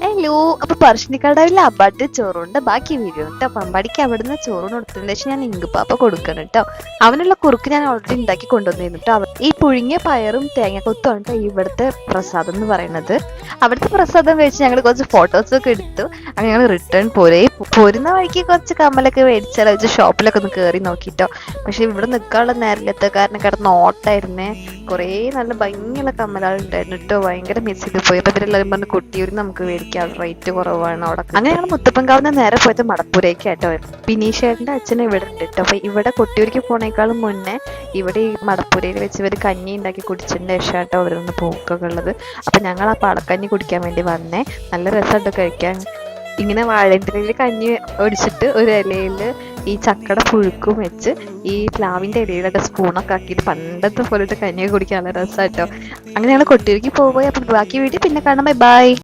Hello, അപ്പൊ പറശ്ശിനിക്കടവിലെ അബാട്ട് ചോറുണ്ട് ബാക്കി വീഡിയോ കേട്ടോ. പമ്പാടിക്ക് അവിടുന്ന് ചോറ് കൊടുത്തതിന് ശേഷം ഞാൻ ഇങ്കുപ്പാപ്പ കൊടുക്കണം കേട്ടോ. അവനുള്ള കുറുക്ക് ഞാൻ ഓൾറെഡി ഉണ്ടാക്കി കൊണ്ടുവന്നിരുന്നു കേട്ടോ. ഈ പുഴുങ്ങിയ പയറും തേങ്ങക്കൊത്തും കേട്ടോ ഇവിടുത്തെ പ്രസാദം എന്ന് പറയുന്നത്. അവിടുത്തെ പ്രസാദം വെച്ച് ഞങ്ങൾ കുറച്ച് ഫോട്ടോസൊക്കെ എടുത്തു. അങ്ങനെ ഞങ്ങൾ റിട്ടേൺ പോരുന്ന വഴിക്ക് കുറച്ച് കമ്മലൊക്കെ മേടിച്ചാൽ വെച്ച് ഷോപ്പിലൊക്കെ ഒന്ന് കയറി നോക്കിട്ടോ. പക്ഷെ ഇവിടെ നിൽക്കാനുള്ള നേരമില്ലാത്ത കാരണം കിടന്ന് ഓട്ടായിരുന്നേ. കുറേ നല്ല ഭംഗിയുള്ള കമ്മലുണ്ടായിരുന്നു കേട്ടോ. ഭയങ്കര മിസ് ചെയ്ത് പോയി. അപ്പൊ ഇവരെല്ലാവരും പറഞ്ഞ് കൊട്ടിയൂർ നമുക്ക് മേടിക്കാം, റേറ്റ് കുറവാണ് അവിടെ. അങ്ങനെ ഞങ്ങൾ മുത്തപ്പൻകാവിന്ന് നേരെ പോയത് മടപ്പൂരേക്ക് കേട്ടോ. ബിനീഷേട്ടൻ്റെ അച്ഛൻ ഇവിടെ ഉണ്ട് കേട്ടോ. അപ്പൊ ഇവിടെ കൊട്ടിയൂർക്ക് പോണേക്കാളും മുന്നേ ഇവിടെ ഈ മടപ്പൂരയിൽ വെച്ച് ഇവർ കഞ്ഞി ഉണ്ടാക്കി കുടിച്ചതിൻ്റെ ശേഷം കേട്ടോ അവിടെ നിന്ന് പോക്കൊക്കെ ഉള്ളത്. അപ്പൊ ഞങ്ങൾ ആ പാടക്കഞ്ഞി കുടിക്കാൻ വേണ്ടി വന്നേ. നല്ല രസമുണ്ട് കഴിക്കാൻ. ഇങ്ങനെ വാഴേൻ്റെ കഞ്ഞി ഒടിച്ചിട്ട് ഒരു ഇലയിൽ ഈ ചക്കട പുഴുക്കും വെച്ച് ഈ പ്ലാവിൻ്റെ ഇലയിലൊക്കെ സ്പൂണൊക്കെ ആക്കിയിട്ട് പണ്ടത്തെ പോലത്തെ കഞ്ഞിയൊക്കെ കുടിക്കാൻ നല്ല രസമായിട്ടോ. അങ്ങനെ ഞങ്ങൾ കൊട്ടിയൂർക്ക് പോയി. അപ്പം ബാക്കി വീട്ടിൽ പിന്നെ കാണാം. Bye bye.